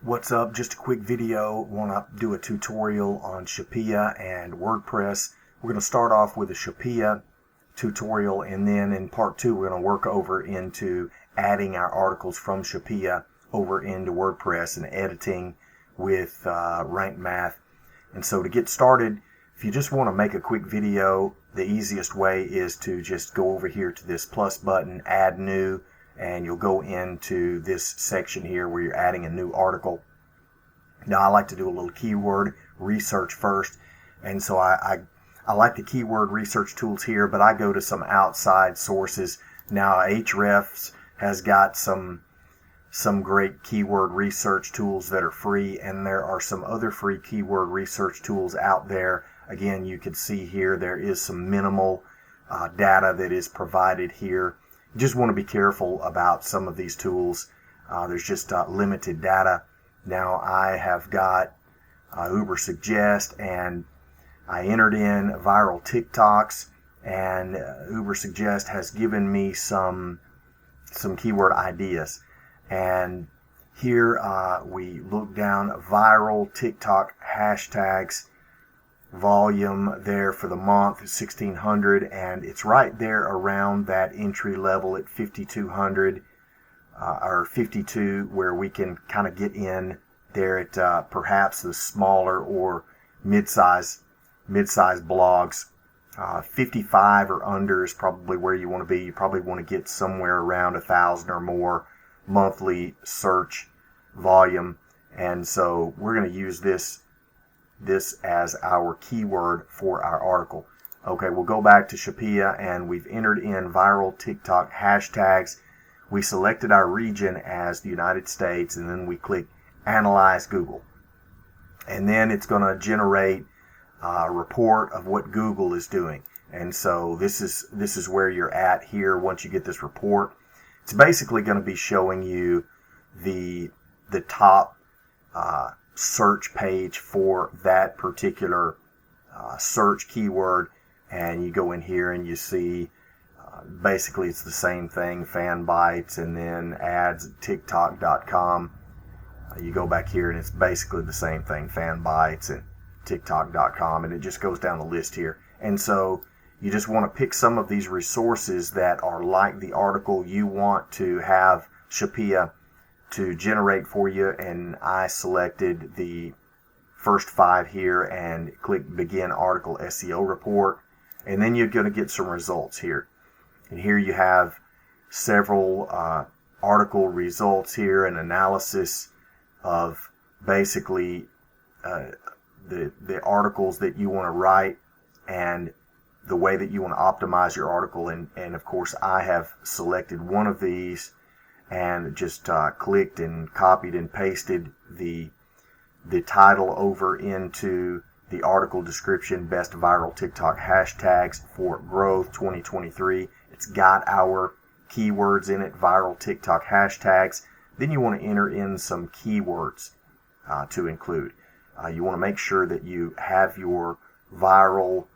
What's up? Just a quick video. Want to do a tutorial on Shopia and WordPress. We're going to start off with a Shopia tutorial, and then in part two we're going to work over into adding our articles from Shopia over into WordPress and editing with Rank Math. And so to get started, if you just want to make a quick video, the easiest way is to just go over here to this plus button, add new, and you'll go into this section here where you're adding a new article. Now I like to do a little keyword research first, and so I like the keyword research tools here, but I go to some outside sources. Now Ahrefs has got some great keyword research tools that are free, and there are some other free keyword research tools out there. Again, you can see here there is some minimal data that is provided here. You just want to be careful about some of these tools. There's just limited data. Now I have got Ubersuggest, and I entered in viral TikToks, and Ubersuggest has given me some keyword ideas. And here we look down viral TikTok hashtags, volume there for the month is 1600, and it's right there around that entry level at 5200 or 52, where we can kind of get in there at perhaps the smaller or mid-size blogs. 55 or under is probably where you want to be. You probably want to get somewhere around 1,000 or more monthly search volume, and so we're going to use this as our keyword for our article. Okay, we'll go back to Shopia, and we've entered in viral TikTok hashtags. We selected our region as the United States, and then we click Analyze Google. And then it's going to generate a report of what Google is doing. And so this is where you're at here once you get this report. It's basically going to be showing you the top search page for that particular search keyword, and you go in here and you see basically it's the same thing, fan bites, and then ads at tiktok.com. You go back here and it's basically the same thing, fan bites and tiktok.com, and it just goes down the list here. And so you just want to pick some of these resources that are like the article you want to have Shopia to generate for you, and I selected the first 5 here and click Begin Article SEO Report, and then you're going to get some results here. And here you have several article results here, an analysis of basically the articles that you want to write and the way that you want to optimize your article. And of course I have selected one of these and just clicked and copied and pasted the title over into the article description, Best Viral TikTok Hashtags for Growth 2023. It's got our keywords in it, viral TikTok hashtags. Then you want to enter in some keywords to include. You want to make sure that you have your viral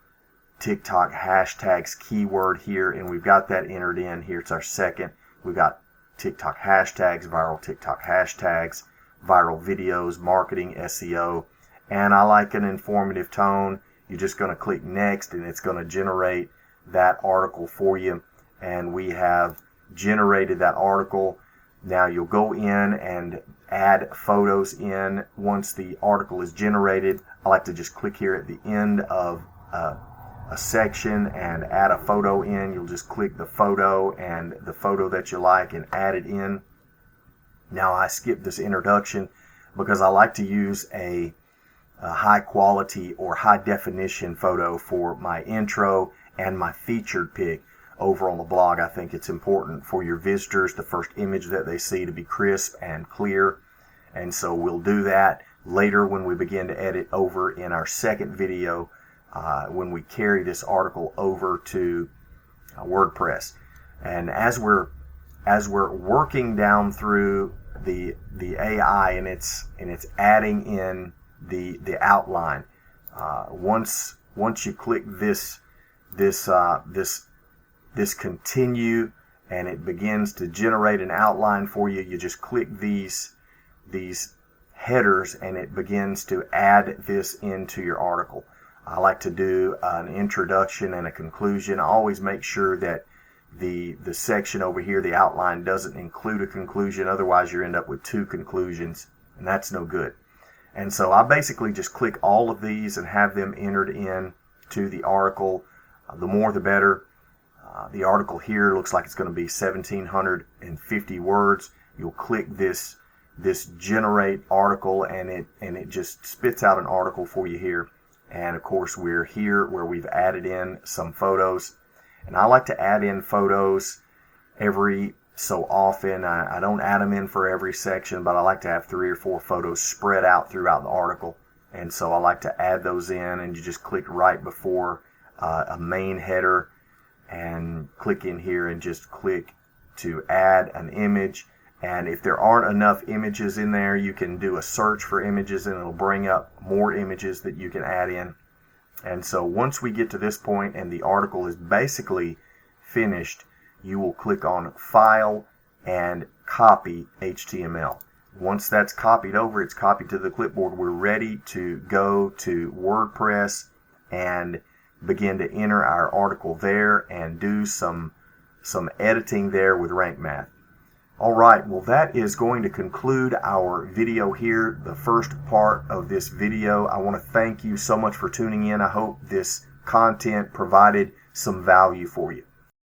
TikTok hashtags keyword here, and we've got that entered in here. It's our second. We've got TikTok hashtags, viral TikTok hashtags, viral videos, marketing, SEO, and I like an informative tone. You're just going to click next, and it's going to generate that article for you, and we have generated that article. Now you'll go in and add photos in once the article is generated. I like to just click here at the end of a section and add a photo in. You'll just click the photo and the photo that you like and add it in. Now I skip this introduction because I like to use a high quality or high definition photo for my intro and my featured pic over on the blog. I think it's important for your visitors, the first image that they see, to be crisp and clear, and so we'll do that later when we begin to edit over in our second video when we carry this article over to WordPress. And as we're working down through the AI and it's adding in the outline, once you click this continue and it begins to generate an outline for you, you just click these headers and it begins to add this into your article. I like to do an introduction and a conclusion. I always make sure that the section over here, the outline, doesn't include a conclusion. Otherwise you end up with two conclusions, and that's no good. And so I basically just click all of these and have them entered in to the article. The more the better. The article here looks like it's going to be 1,750 words. You'll click this generate article, and it just spits out an article for you here. And of course we're here where we've added in some photos. And I like to add in photos every so often. I don't add them in for every section, but I like to have 3 or 4 photos spread out throughout the article. And so I like to add those in, and you just click right before a main header and click in here and just click to add an image. And if there aren't enough images in there, you can do a search for images and it'll bring up more images that you can add in. And so once we get to this point and the article is basically finished, you will click on File and Copy HTML. Once that's copied over, it's copied to the clipboard, we're ready to go to WordPress and begin to enter our article there and do some editing there with Rank Math. Alright, well that is going to conclude our video here, the first part of this video. I want to thank you so much for tuning in. I hope this content provided some value for you.